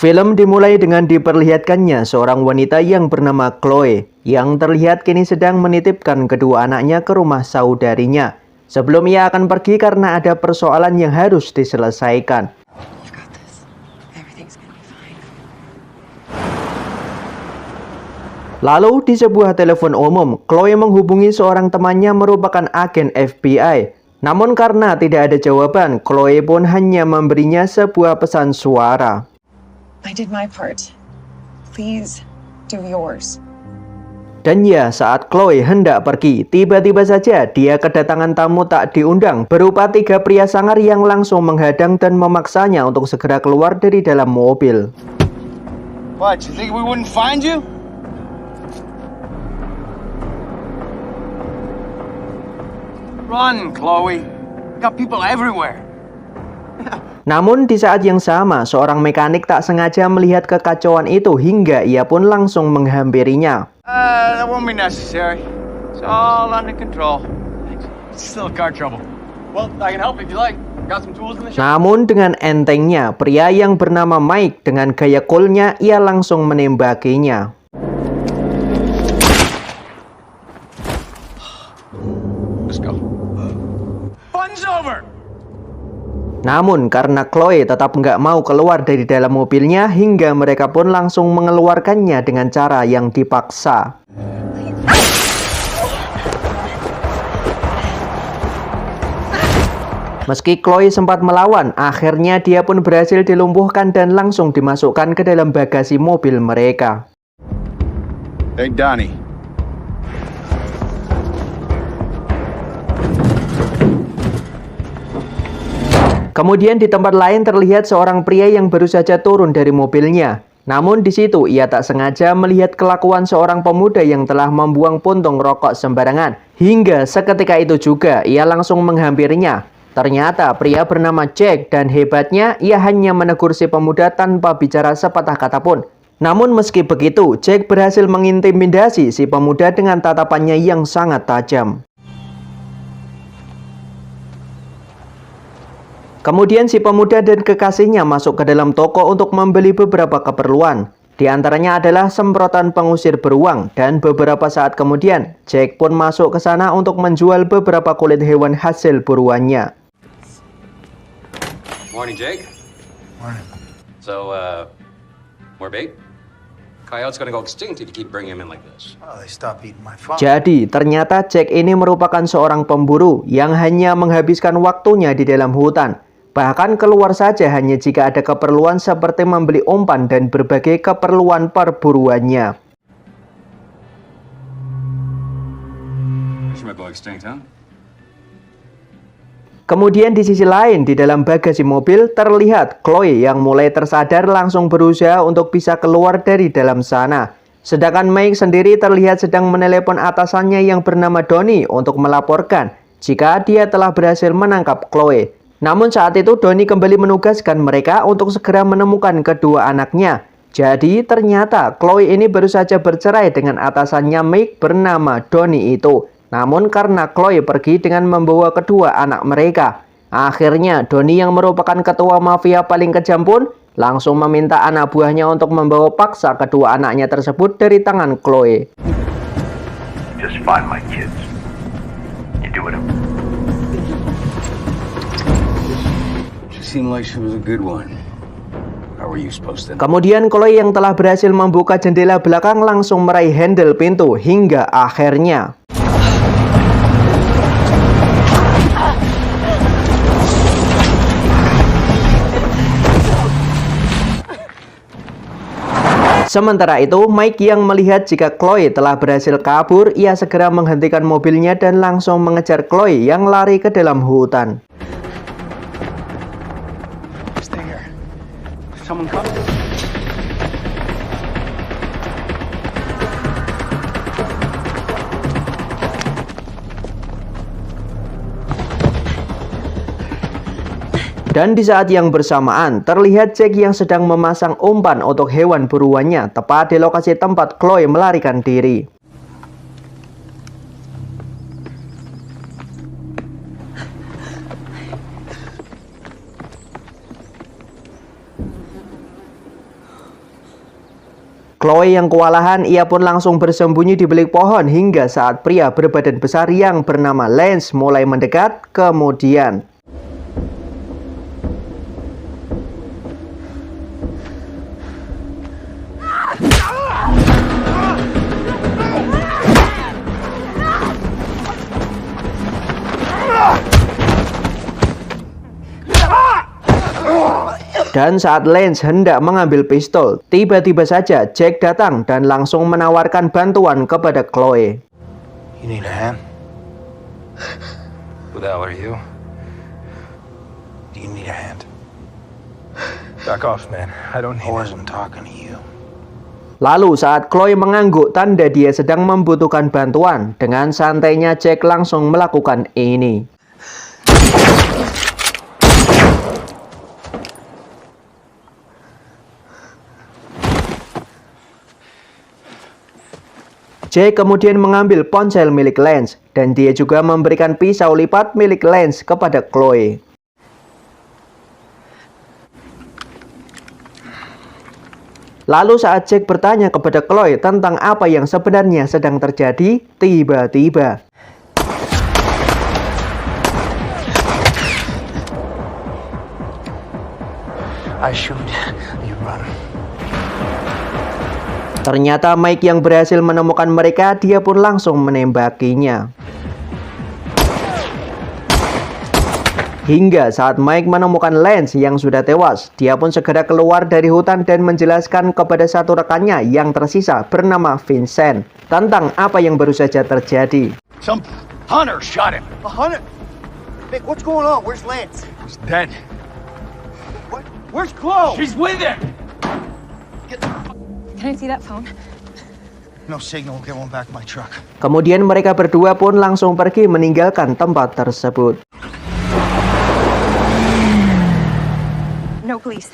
Film dimulai dengan diperlihatkannya seorang wanita yang bernama Chloe, yang terlihat kini sedang menitipkan kedua anaknya ke rumah saudarinya. Sebelum ia akan pergi karena ada persoalan yang harus diselesaikan. Lalu di sebuah telepon umum, Chloe menghubungi seorang temannya merupakan agen FBI. Namun karena tidak ada jawaban, Chloe pun hanya memberinya sebuah pesan suara. I did my part. Please do yours. Dan ya, saat Chloe hendak pergi, tiba-tiba saja dia kedatangan tamu tak diundang berupa 3 pria sangar yang langsung menghadang dan memaksanya untuk segera keluar dari dalam mobil. What, you think we wouldn't find you? Run, Chloe. Got people everywhere. Namun di saat yang sama, seorang mekanik tak sengaja melihat kekacauan itu hingga ia pun langsung menghampirinya. That won't be necessary. It's all under control. It's still car trouble. Well, I can help if you like. Got some tools in the shop. Namun dengan entengnya, pria yang bernama Mike dengan gaya coolnya ia langsung menembakinya. Let's go. Fun's over. Namun karena Chloe tetap nggak mau keluar dari dalam mobilnya hingga mereka pun langsung mengeluarkannya dengan cara yang dipaksa. Meski Chloe sempat melawan, akhirnya dia pun berhasil dilumpuhkan dan langsung dimasukkan ke dalam bagasi mobil mereka. Hey, Donnie. Kemudian di tempat lain terlihat seorang pria yang baru saja turun dari mobilnya. Namun di situ ia tak sengaja melihat kelakuan seorang pemuda yang telah membuang puntung rokok sembarangan. Hingga seketika itu juga ia langsung menghampirinya. Ternyata pria bernama Jack dan hebatnya ia hanya menegur si pemuda tanpa bicara sepatah kata pun. Namun meski begitu, Jack berhasil mengintimidasi si pemuda dengan tatapannya yang sangat tajam. Kemudian si pemuda dan kekasihnya masuk ke dalam toko untuk membeli beberapa keperluan. Di antaranya adalah semprotan pengusir beruang dan beberapa saat kemudian Jack pun masuk ke sana untuk menjual beberapa kulit hewan hasil buruannya. Morning, Jake. Morning. So, more bait? Coyote's gonna go extinct if you keep bringing him in like this. Oh, they stopped eating my farm. Jadi ternyata Jack ini merupakan seorang pemburu yang hanya menghabiskan waktunya di dalam hutan. Bahkan keluar saja hanya jika ada keperluan seperti membeli umpan dan berbagai keperluan perburuannya. She might go extinct, huh? Kemudian di sisi lain di dalam bagasi mobil terlihat Chloe yang mulai tersadar langsung berusaha untuk bisa keluar dari dalam sana. Sedangkan Mike sendiri terlihat sedang menelepon atasannya yang bernama Donnie untuk melaporkan jika dia telah berhasil menangkap Chloe. Namun saat itu Donnie kembali menugaskan mereka untuk segera menemukan kedua anaknya. Jadi ternyata Chloe ini baru saja bercerai dengan atasannya Mike bernama Donnie itu. Namun karena Chloe pergi dengan membawa kedua anak mereka, akhirnya Donnie yang merupakan ketua mafia paling kejam pun langsung meminta anak buahnya untuk membawa paksa kedua anaknya tersebut dari tangan Chloe. Just find my kids. You do it. She seemed like she was a good one. How were you supposed to know? Kemudian Chloe yang telah berhasil membuka jendela belakang langsung meraih handle pintu hingga akhirnya sementara itu, Mike yang melihat jika Chloe telah berhasil kabur, ia segera menghentikan mobilnya dan langsung mengejar Chloe yang lari ke dalam hutan. Stay here. Someone come. Dan di saat yang bersamaan, terlihat Jack yang sedang memasang umpan untuk hewan buruannya tepat di lokasi tempat Chloe melarikan diri. Chloe yang kewalahan, ia pun langsung bersembunyi di balik pohon hingga saat pria berbadan besar yang bernama Lance mulai mendekat kemudian. Dan saat Lance hendak mengambil pistol, tiba-tiba saja Jack datang dan langsung menawarkan bantuan kepada Chloe. You need a hand? Who the hell are you? Do you need a hand? Back off, man. I wasn't talking to you. Lalu saat Chloe mengangguk tanda dia sedang membutuhkan bantuan, dengan santainya Jack langsung melakukan ini. Jack kemudian mengambil ponsel milik Lance dan dia juga memberikan pisau lipat milik Lance kepada Chloe. Lalu saat Jack bertanya kepada Chloe tentang apa yang sebenarnya sedang terjadi, tiba-tiba I shoot, you run. ternyata Mike yang berhasil menemukan mereka, dia pun langsung menembakinya. Hingga saat Mike menemukan Lance yang sudah tewas, dia pun segera keluar dari hutan dan menjelaskan kepada satu rekannya yang tersisa bernama Vincent tentang apa yang baru saja terjadi. Some hunter shot him. A hunter? Nick, what's going on? Where's Lance? He's dead. What? Where's Chloe? She's with him. Can I see that phone? No signal. We'll get one back in my truck. Kemudian mereka berdua pun langsung pergi meninggalkan tempat tersebut. No police.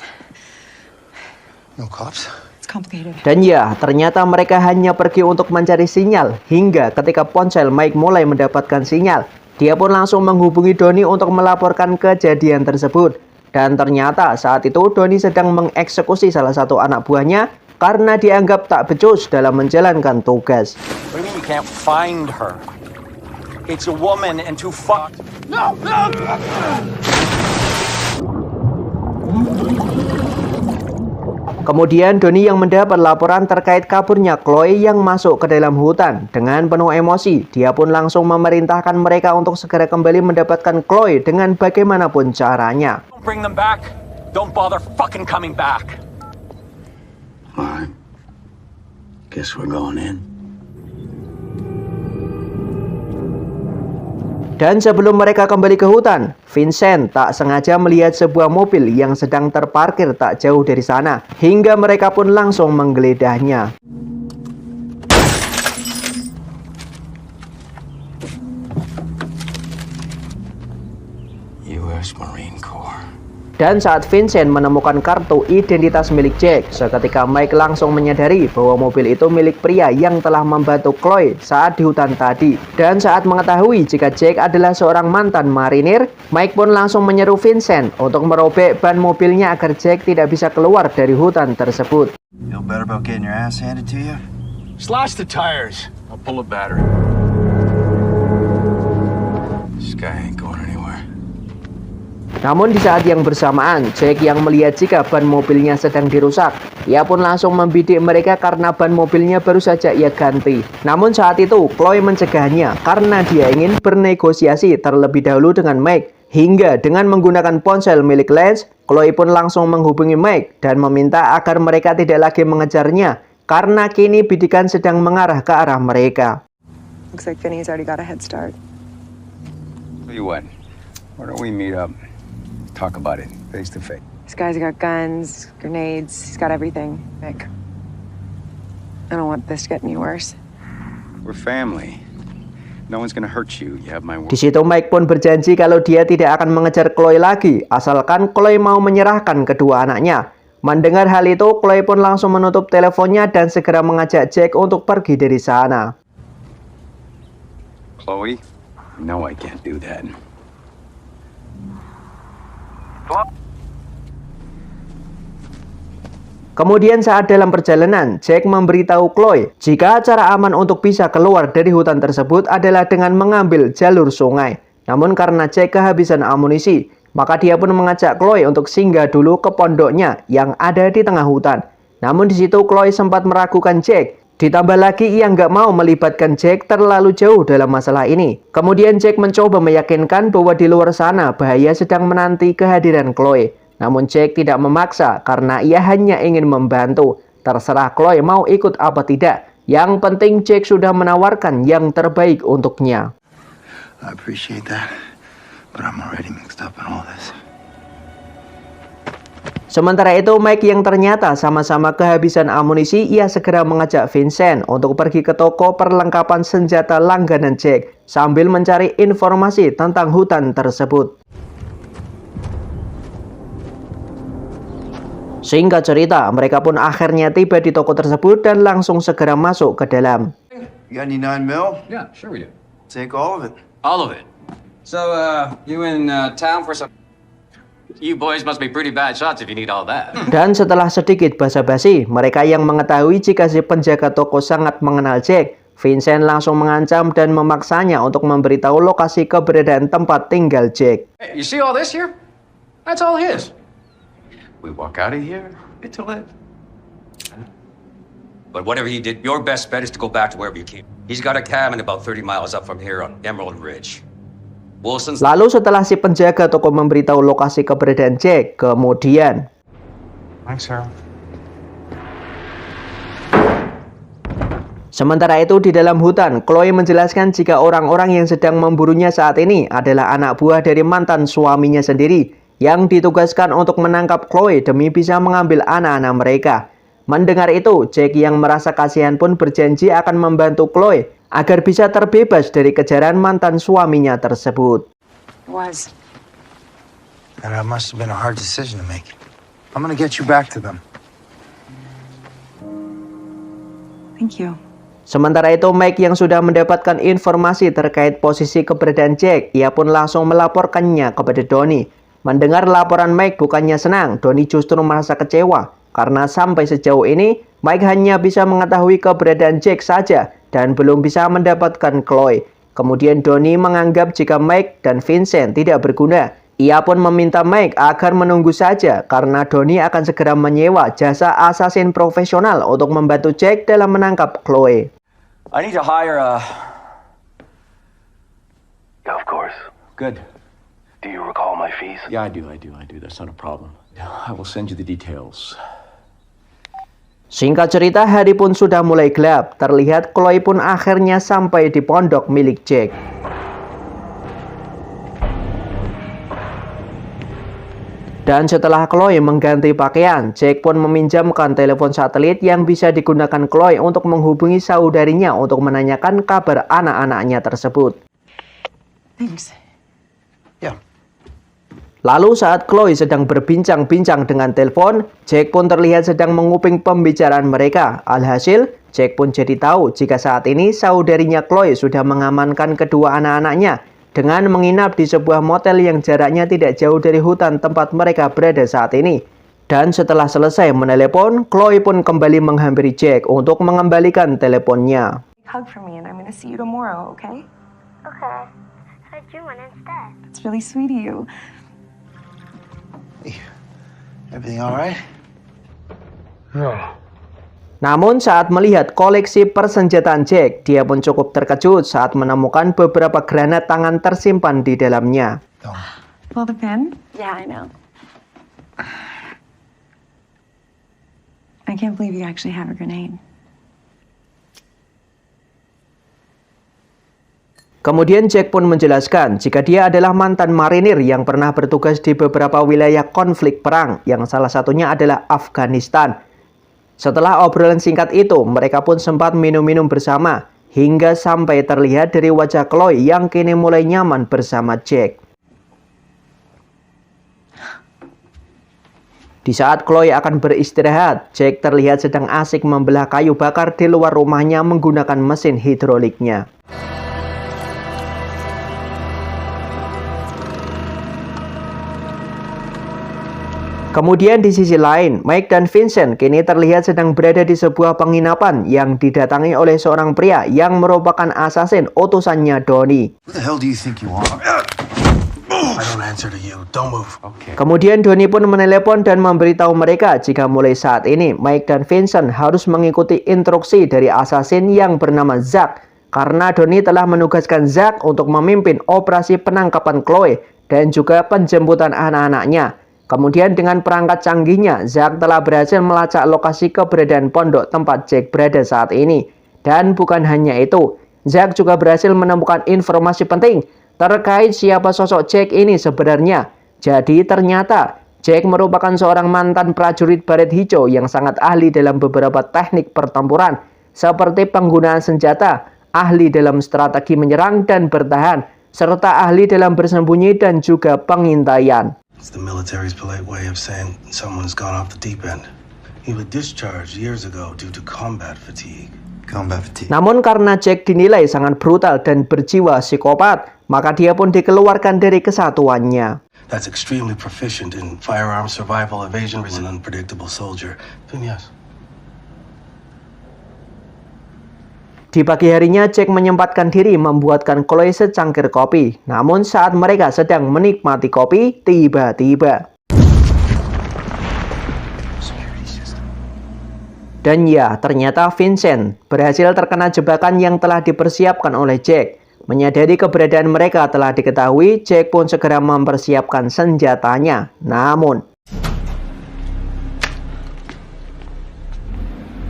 No cops? It's complicated. Dan ya, ternyata mereka hanya pergi untuk mencari sinyal. Hingga ketika ponsel Mike mulai mendapatkan sinyal, dia pun langsung menghubungi Donnie untuk melaporkan kejadian tersebut. Dan ternyata saat itu Donnie sedang mengeksekusi salah satu anak buahnya karena dianggap tak becus dalam menjalankan tugas. What do you mean you can't find her? It's a woman and two fucked. No, no! Kemudian Donnie yang mendapat laporan terkait kaburnya Chloe yang masuk ke dalam hutan. Dengan penuh emosi, dia pun langsung memerintahkan mereka untuk segera kembali mendapatkan Chloe dengan bagaimanapun caranya. Don't bring them back. Don't bother fucking coming back. Alright. Guess we're going in. Dan sebelum mereka kembali ke hutan, Vincent tak sengaja melihat sebuah mobil yang sedang terparkir tak jauh dari sana. Hingga mereka pun langsung menggeledahnya. U.S. Marine Corps. Dan saat Vincent menemukan kartu identitas milik Jack, seketika Mike langsung menyadari bahwa mobil itu milik pria yang telah membantu Chloe saat di hutan tadi. Dan saat mengetahui jika Jack adalah seorang mantan marinir, Mike pun langsung menyeru Vincent untuk merobek ban mobilnya agar Jack tidak bisa keluar dari hutan tersebut. Feel better about getting your ass handed to you? Slash the tires. I'll pull a battery. This guy ain't going anywhere. Namun di saat yang bersamaan, Jack yang melihat jika ban mobilnya sedang dirusak, ia pun langsung membidik mereka karena ban mobilnya baru saja ia ganti. Namun saat itu, Chloe mencegahnya karena dia ingin bernegosiasi terlebih dahulu dengan Mike. Hingga dengan menggunakan ponsel milik Lance, Chloe pun langsung menghubungi Mike dan meminta agar mereka tidak lagi mengejarnya karena kini bidikan sedang mengarah ke arah mereka. Looks like Vinny's already got a head start. Tell you what, why don't we meet up? Talk about it, face to face. This guy's got guns, grenades, he's got everything. Nick, I don't want this to get any worse. We're family. No one's gonna hurt you. You have my word. Di situ Mike pun berjanji kalau dia tidak akan mengejar Chloe lagi, asalkan Chloe mau menyerahkan kedua anaknya. Mendengar hal itu, Chloe pun langsung menutup teleponnya dan segera mengajak Jack untuk pergi dari sana. Chloe, no, I can't do that. Kemudian saat dalam perjalanan, Jack memberitahu Chloe jika cara aman untuk bisa keluar dari hutan tersebut adalah dengan mengambil jalur sungai. Namun karena Jack kehabisan amunisi, maka dia pun mengajak Chloe untuk singgah dulu ke pondoknya yang ada di tengah hutan. Namun di situ Chloe sempat meragukan Jack. Ditambah lagi ia nggak mau melibatkan Jack terlalu jauh dalam masalah ini. Kemudian Jack mencoba meyakinkan bahwa di luar sana bahaya sedang menanti kehadiran Chloe. Namun Jack tidak memaksa karena ia hanya ingin membantu. Terserah Chloe mau ikut apa tidak. Yang penting Jack sudah menawarkan yang terbaik untuknya. I appreciate that, but I'm already mixed up in all this. Sementara itu, Mike yang ternyata sama-sama kehabisan amunisi, ia segera mengajak Vincent untuk pergi ke toko perlengkapan senjata langganan Jack sambil mencari informasi tentang hutan tersebut. Singkat cerita, mereka pun akhirnya tiba di toko tersebut dan langsung segera masuk ke dalam. You got any 9 mil? Yeah, sure we do. Take all of it. All of it. So, you in town for some... You boys must be pretty bad shots if you need all that. Dan setelah sedikit basa-basi, mereka yang mengetahui jika si penjaga toko sangat mengenal Jack, Vincent langsung mengancam dan memaksanya untuk memberitahu lokasi keberadaan tempat tinggal Jack. Hey, you see all this here? That's all his. We walk out of here, it's a live. But whatever he did, your best bet is to go back to wherever you came. He's got a cabin about 30 miles up from here on Emerald Ridge. Wilson's... Lalu setelah si penjaga toko memberitahu lokasi keberadaan Jack, kemudian... Thanks, Harold. Sementara itu di dalam hutan, Chloe menjelaskan jika orang-orang yang sedang memburunya saat ini adalah anak buah dari mantan suaminya sendiri yang ditugaskan untuk menangkap Chloe demi bisa mengambil anak-anak mereka. Mendengar itu, Jack yang merasa kasihan pun berjanji akan membantu Chloe agar bisa terbebas dari kejaran mantan suaminya tersebut. It was. And that must have been a hard decision to make. I'm gonna get you back to them. Thank you. Sementara itu, Mike yang sudah mendapatkan informasi terkait posisi keberadaan Jack, ia pun langsung melaporkannya kepada Donnie. Mendengar laporan Mike bukannya senang, Donnie justru merasa kecewa. Karena sampai sejauh ini, Mike hanya bisa mengetahui keberadaan Jack saja dan belum bisa mendapatkan Chloe. Kemudian Donnie menganggap jika Mike dan Vincent tidak berguna. Ia pun meminta Mike agar menunggu saja karena Donnie akan segera menyewa jasa assassin profesional untuk membantu Jack dalam menangkap Chloe. I need to hire a... Yeah, of course. Good. Do you recall my fees? Yeah, I do. That's not a problem. I will send you the details. Singkat cerita, hari pun sudah mulai gelap. Terlihat Chloe pun akhirnya sampai di pondok milik Jack. Dan setelah Chloe mengganti pakaian, Jack pun meminjamkan telepon satelit yang bisa digunakan Chloe untuk menghubungi saudarinya untuk menanyakan kabar anak-anaknya tersebut. Thanks. Yeah. Lalu saat Chloe sedang berbincang-bincang dengan telepon, Jack pun terlihat sedang menguping pembicaraan mereka. Alhasil, Jack pun jadi tahu jika saat ini saudarinya Chloe sudah mengamankan kedua anak-anaknya dengan menginap di sebuah motel yang jaraknya tidak jauh dari hutan tempat mereka berada saat ini. Dan setelah selesai menelepon, Chloe pun kembali menghampiri Jack untuk mengembalikan teleponnya. Hug for me and I'm gonna see you tomorrow, okay? Okay. How'd you want instead? It's really sweet of you. Everything all right? No. Namun saat melihat koleksi persenjataan Jack, dia pun cukup terkejut saat menemukan beberapa granat tangan tersimpan di dalamnya. Well, the pen? Yeah, I know. I can't believe you actually have a grenade. Kemudian Jack pun menjelaskan jika dia adalah mantan marinir yang pernah bertugas di beberapa wilayah konflik perang, yang salah satunya adalah Afghanistan. Setelah obrolan singkat itu, mereka pun sempat minum-minum bersama, hingga sampai terlihat dari wajah Chloe yang kini mulai nyaman bersama Jack. Di saat Chloe akan beristirahat, Jack terlihat sedang asik membelah kayu bakar di luar rumahnya menggunakan mesin hidroliknya. Kemudian di sisi lain, Mike dan Vincent kini terlihat sedang berada di sebuah penginapan yang didatangi oleh seorang pria yang merupakan assassin utusannya Donnie. Who the hell do you think you are? I don't answer to you. Don't move. Okay. Kemudian Donnie pun menelepon dan memberitahu mereka jika mulai saat ini Mike dan Vincent harus mengikuti instruksi dari assassin yang bernama Zack, karena Donnie telah menugaskan Zack untuk memimpin operasi penangkapan Chloe dan juga penjemputan anak-anaknya. Kemudian dengan perangkat canggihnya, Zack telah berhasil melacak lokasi keberadaan pondok tempat Jack berada saat ini. Dan bukan hanya itu, Zack juga berhasil menemukan informasi penting terkait siapa sosok Jack ini sebenarnya. Jadi ternyata Jack merupakan seorang mantan prajurit baret hijau yang sangat ahli dalam beberapa teknik pertempuran, seperti penggunaan senjata, ahli dalam strategi menyerang dan bertahan, serta ahli dalam bersembunyi dan juga pengintaian. It's the military's polite way of saying someone's gone off the deep end. He was discharged years ago due to combat fatigue. Combat fatigue. Namun karena Jack dinilai sangat brutal dan berjiwa psikopat, maka dia pun dikeluarkan dari kesatuannya. That's extremely proficient in firearm survival, evasion, an unpredictable soldier. Yes. Di pagi harinya, Jack menyempatkan diri membuatkan Chloe secangkir kopi. Namun saat mereka sedang menikmati kopi, tiba-tiba. Dan ya, ternyata Vincent berhasil terkena jebakan yang telah dipersiapkan oleh Jack. Menyadari keberadaan mereka telah diketahui, Jack pun segera mempersiapkan senjatanya. Namun,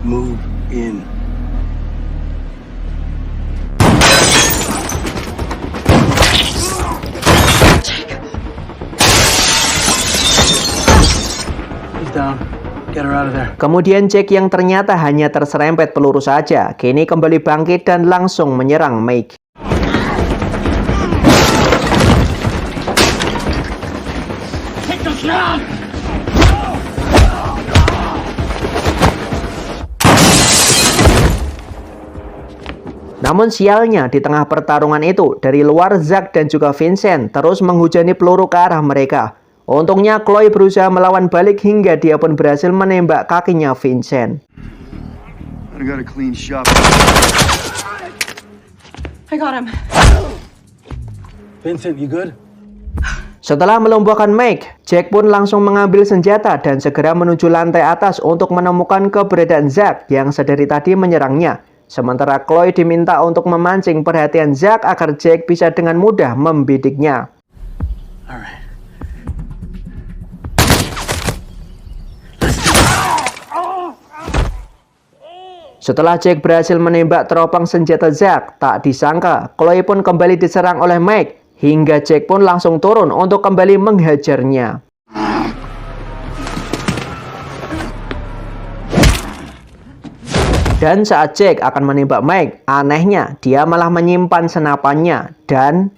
Move in. kemudian Jack yang ternyata hanya terserempet peluru saja, kini kembali bangkit dan langsung menyerang Mike. Namun sialnya, di tengah pertarungan itu, dari luar Zack dan juga Vincent terus menghujani peluru ke arah mereka. Untungnya Chloe berusaha melawan balik hingga dia pun berhasil menembak kakinya Vincent. I got a clean shot. I got him. Vincent, you good? Setelah melumpuhkan Mike, Jack pun langsung mengambil senjata dan segera menuju lantai atas untuk menemukan keberadaan Zack yang sedari tadi menyerangnya. Sementara Chloe diminta untuk memancing perhatian Zack agar Jack bisa dengan mudah membidiknya. Alright. Setelah Jack berhasil menembak teropong senjata Zack, tak disangka Chloe pun kembali diserang oleh Mike, hingga Jack pun langsung turun untuk kembali menghajarnya. Dan saat Jack akan menembak Mike, anehnya dia malah menyimpan senapannya dan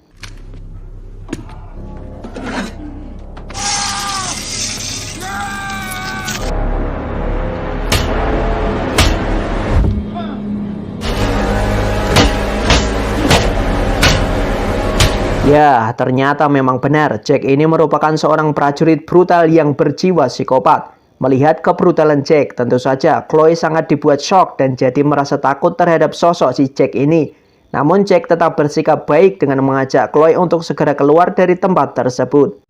ya, ternyata memang benar, Jack ini merupakan seorang prajurit brutal yang berjiwa psikopat. Melihat kebrutalan Jack, tentu saja Chloe sangat dibuat shock dan jadi merasa takut terhadap sosok si Jack ini. Namun Jack tetap bersikap baik dengan mengajak Chloe untuk segera keluar dari tempat tersebut.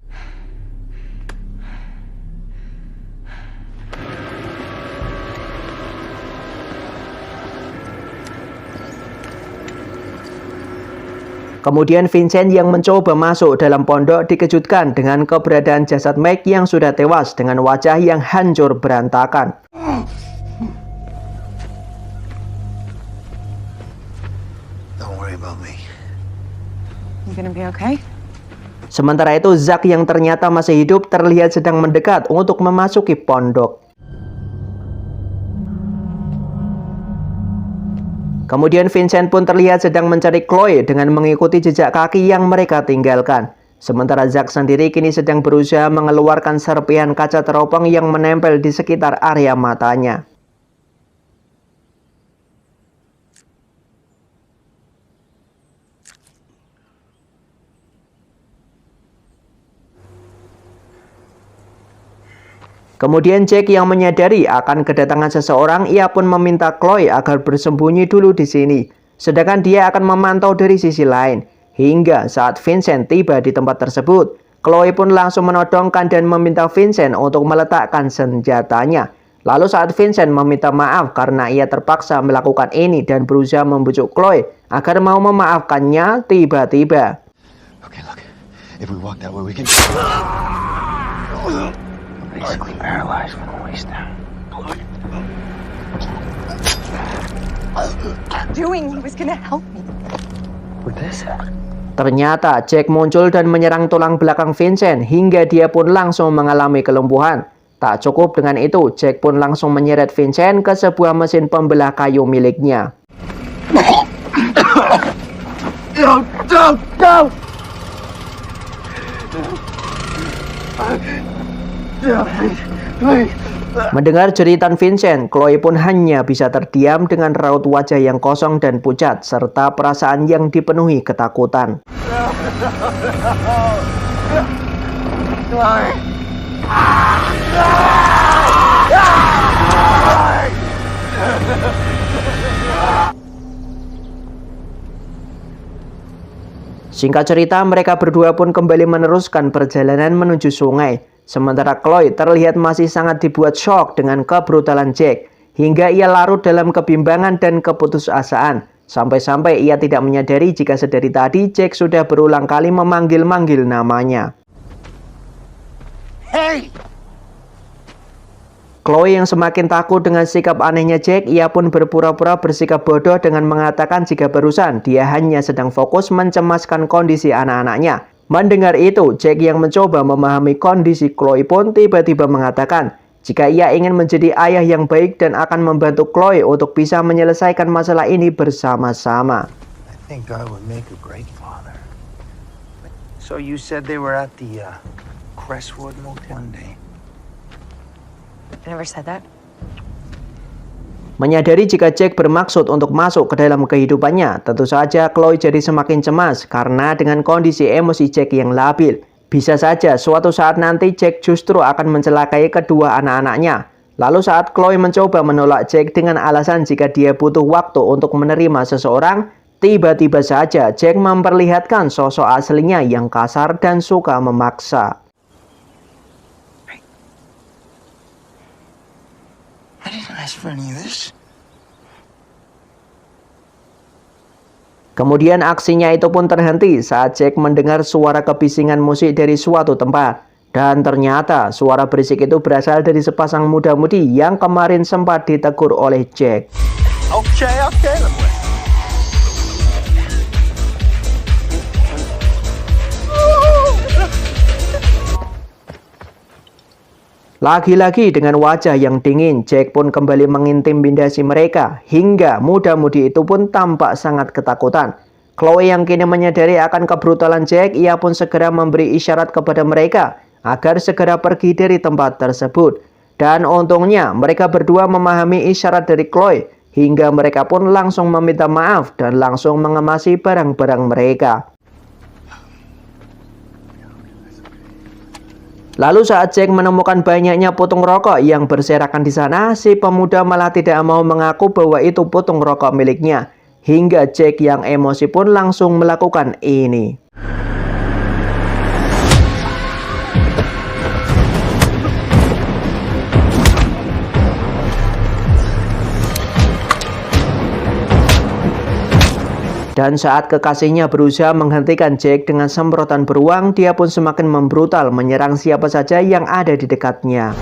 Kemudian Vincent yang mencoba masuk dalam pondok dikejutkan dengan keberadaan jasad Mike yang sudah tewas dengan wajah yang hancur berantakan. Don't worry about me. You gonna be okay? Sementara itu Zack yang ternyata masih hidup terlihat sedang mendekat untuk memasuki pondok. Kemudian Vincent pun terlihat sedang mencari Chloe dengan mengikuti jejak kaki yang mereka tinggalkan. Sementara Zack sendiri kini sedang berusaha mengeluarkan serpihan kaca teropong yang menempel di sekitar area matanya. Kemudian Jack yang menyadari akan kedatangan seseorang, ia pun meminta Chloe agar bersembunyi dulu di sini. Sedangkan dia akan memantau dari sisi lain. Hingga saat Vincent tiba di tempat tersebut, Chloe pun langsung menodongkan dan meminta Vincent untuk meletakkan senjatanya. Lalu saat Vincent meminta maaf karena ia terpaksa melakukan ini dan berusaha membujuk Chloe agar mau memaafkannya, tiba-tiba Okay, look. If we walk that way, we can. Basically paralyzed from the waist down. Doing? He was gonna help me. With this? ternyata Jack muncul dan menyerang tulang belakang Vincent hingga dia pun langsung mengalami kelumpuhan. Tak cukup dengan itu, Jack pun langsung menyeret Vincent ke sebuah mesin pembelah kayu miliknya. Mendengar jeritan Vincent, Chloe pun hanya bisa terdiam dengan raut wajah yang kosong dan pucat, serta perasaan yang dipenuhi ketakutan. Singkat cerita, mereka berdua pun kembali meneruskan perjalanan menuju sungai. Sementara Chloe terlihat masih sangat dibuat shock dengan kebrutalan Jack, hingga ia larut dalam kebimbangan dan keputusasaan. Sampai-sampai ia tidak menyadari jika sedari tadi Jack sudah berulang kali memanggil-manggil namanya. Hey! Chloe yang semakin takut dengan sikap anehnya Jack, ia pun berpura-pura bersikap bodoh dengan mengatakan jika barusan dia hanya sedang fokus mencemaskan kondisi anak-anaknya. Mendengar itu, Jack yang mencoba memahami kondisi Chloe pun tiba-tiba mengatakan jika ia ingin menjadi ayah yang baik dan akan membantu Chloe untuk bisa menyelesaikan masalah ini bersama-sama. I think I would make a great father. So you said they were at the Crestwood Motel one day? I never said that. Menyadari jika Jack bermaksud untuk masuk ke dalam kehidupannya, tentu saja Chloe jadi semakin cemas karena dengan kondisi emosi Jack yang labil. Bisa saja suatu saat nanti Jack justru akan mencelakai kedua anak-anaknya. Lalu saat Chloe mencoba menolak Jack dengan alasan jika dia butuh waktu untuk menerima seseorang, tiba-tiba saja Jack memperlihatkan sosok aslinya yang kasar dan suka memaksa. I didn't ask for any of this. Kemudian aksinya itu pun terhenti saat Jack mendengar suara kebisingan musik dari suatu tempat. Dan ternyata suara berisik itu berasal dari sepasang muda-mudi yang kemarin sempat ditegur oleh Jack. Okay. Lagi-lagi dengan wajah yang dingin, Jack pun kembali mengintimidasi mereka, hingga muda-mudi itu pun tampak sangat ketakutan. Chloe yang kini menyadari akan kebrutalan Jack, ia pun segera memberi isyarat kepada mereka agar segera pergi dari tempat tersebut. Dan untungnya mereka berdua memahami isyarat dari Chloe, hingga mereka pun langsung meminta maaf dan langsung mengemasi barang-barang mereka. Lalu saat Jack menemukan banyaknya putung rokok yang berserakan di sana, si pemuda malah tidak mau mengaku bahwa itu putung rokok miliknya. Hingga Jack yang emosi pun langsung melakukan ini. Dan saat kekasihnya berusaha menghentikan Jack dengan semprotan beruang, dia pun semakin membrutal menyerang siapa saja yang ada di dekatnya.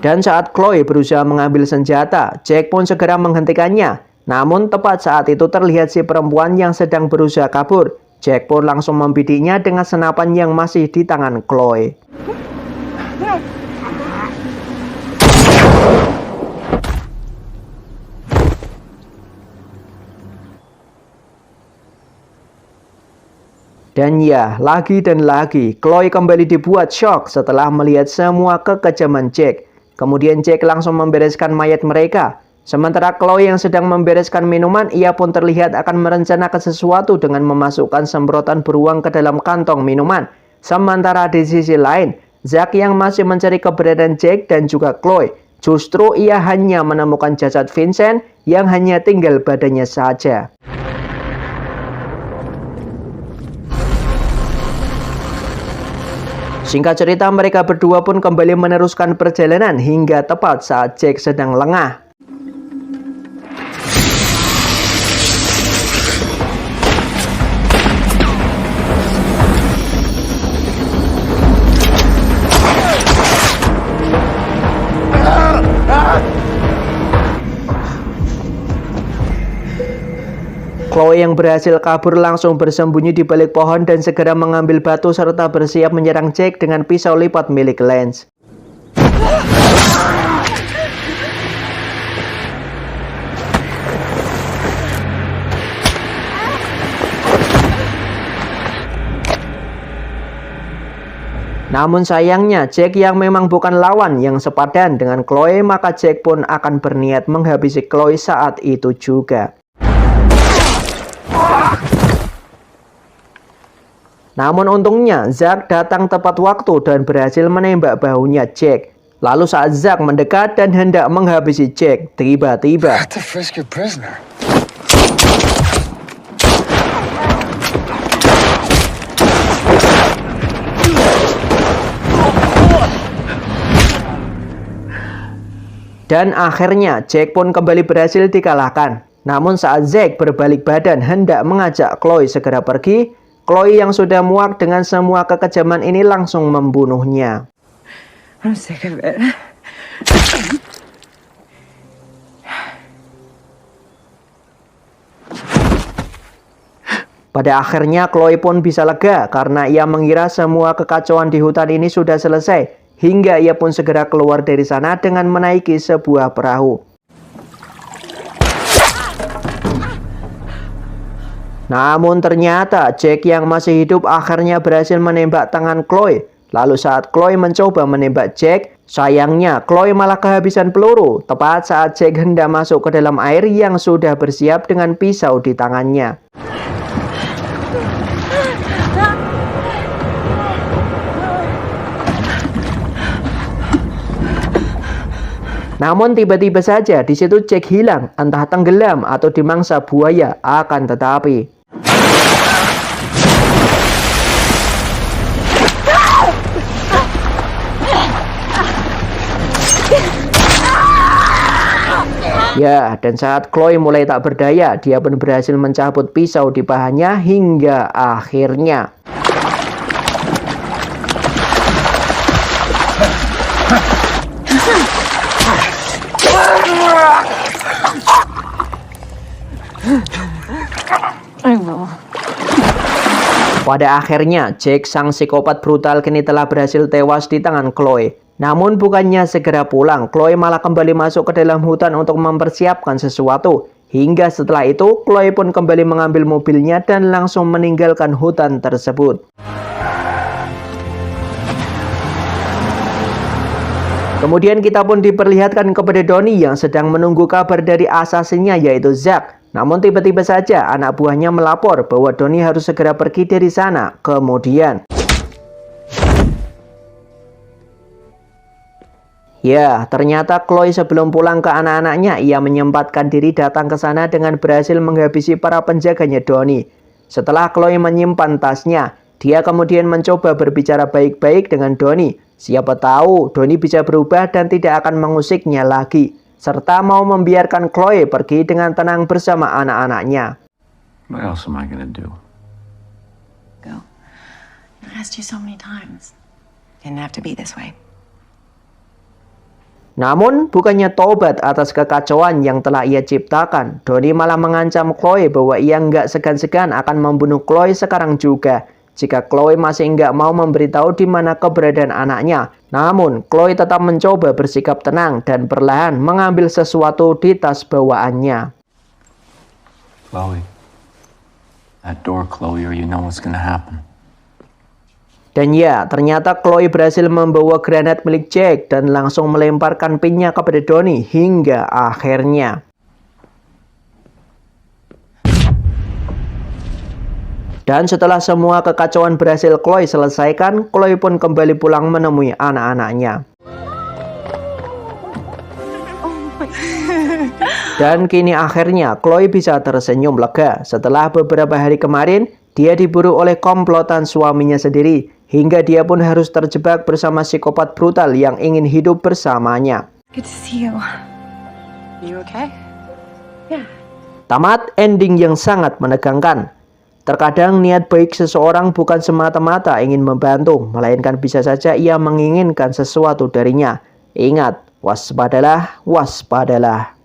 Dan saat Chloe berusaha mengambil senjata, Jack pun segera menghentikannya. Namun tepat saat itu terlihat si perempuan yang sedang berusaha kabur. Jack pun langsung membidiknya dengan senapan yang masih di tangan Chloe. Dan ya, lagi dan lagi, Chloe kembali dibuat shock setelah melihat semua kekejaman Jack. Kemudian Jack langsung membereskan mayat mereka. Sementara Chloe yang sedang membereskan minuman, ia pun terlihat akan merencanakan sesuatu dengan memasukkan semprotan beruang ke dalam kantong minuman. Sementara di sisi lain, Zack yang masih mencari keberadaan Jack dan juga Chloe, justru ia hanya menemukan jasad Vincent yang hanya tinggal badannya saja. Singkat cerita, mereka berdua pun kembali meneruskan perjalanan hingga tepat saat Jack sedang lengah. Chloe yang berhasil kabur langsung bersembunyi di balik pohon dan segera mengambil batu serta bersiap menyerang Jack dengan pisau lipat milik Lance. Namun sayangnya, Jack yang memang bukan lawan yang sepadan dengan Chloe, maka Jack pun akan berniat menghabisi Chloe saat itu juga. Namun untungnya Zack datang tepat waktu dan berhasil menembak bahunya Jack. Lalu saat Zack mendekat dan hendak menghabisi Jack, tiba-tiba dan akhirnya Jack pun kembali berhasil dikalahkan. Namun saat Zack berbalik badan hendak mengajak Chloe segera pergi, Chloe yang sudah muak dengan semua kekejaman ini langsung membunuhnya. I'm sick of it. Pada akhirnya Chloe pun bisa lega karena ia mengira semua kekacauan di hutan ini sudah selesai, hingga ia pun segera keluar dari sana dengan menaiki sebuah perahu. Namun ternyata Jack yang masih hidup akhirnya berhasil menembak tangan Chloe. Lalu saat Chloe mencoba menembak Jack, sayangnya Chloe malah kehabisan peluru tepat saat Jack hendak masuk ke dalam air yang sudah bersiap dengan pisau di tangannya. Namun tiba-tiba saja di situ Jack hilang, entah tenggelam atau dimangsa buaya. Akan tetapi ya, dan saat Chloe mulai tak berdaya, dia pun berhasil mencabut pisau di pahanya hingga akhirnya pada akhirnya Jack sang psikopat brutal kini telah berhasil tewas di tangan Chloe. Namun bukannya segera pulang, Chloe malah kembali masuk ke dalam hutan untuk mempersiapkan sesuatu. Hingga setelah itu, Chloe pun kembali mengambil mobilnya dan langsung meninggalkan hutan tersebut. Kemudian kita pun diperlihatkan kepada Donnie yang sedang menunggu kabar dari asasinnya yaitu Zack. Namun tiba-tiba saja anak buahnya melapor bahwa Donnie harus segera pergi dari sana. Kemudian ya, ternyata Chloe sebelum pulang ke anak-anaknya, ia menyempatkan diri datang ke sana dengan berhasil menghabisi para penjaganya Donnie. Setelah Chloe menyimpan tasnya, dia kemudian mencoba berbicara baik-baik dengan Donnie. Siapa tahu Donnie bisa berubah dan tidak akan mengusiknya lagi, serta mau membiarkan Chloe pergi dengan tenang bersama anak-anaknya. What else am I gonna do? Go. I've asked you so many times. Didn't have to be this way. Namun bukannya tobat atas kekacauan yang telah ia ciptakan, Donnie malah mengancam Chloe bahwa ia nggak segan-segan akan membunuh Chloe sekarang juga jika Chloe masih nggak mau memberitahu di mana keberadaan anaknya. Namun Chloe tetap mencoba bersikap tenang dan perlahan mengambil sesuatu di tas bawaannya. Chloe, that door, Chloe, or you know what's gonna happen. Dan ya, ternyata Chloe berhasil membawa granat milik Jack dan langsung melemparkan pinnya kepada Donnie hingga akhirnya. Dan setelah semua kekacauan berhasil Chloe selesaikan, Chloe pun kembali pulang menemui anak-anaknya. Dan kini akhirnya Chloe bisa tersenyum lega setelah beberapa hari kemarin dia diburu oleh komplotan suaminya sendiri hingga dia pun harus terjebak bersama psikopat brutal yang ingin hidup bersamanya. Good to see you. You okay? Yeah. Tamat ending yang sangat menegangkan. Terkadang niat baik seseorang bukan semata-mata ingin membantu, melainkan bisa saja ia menginginkan sesuatu darinya. Ingat, waspadalah, waspadalah.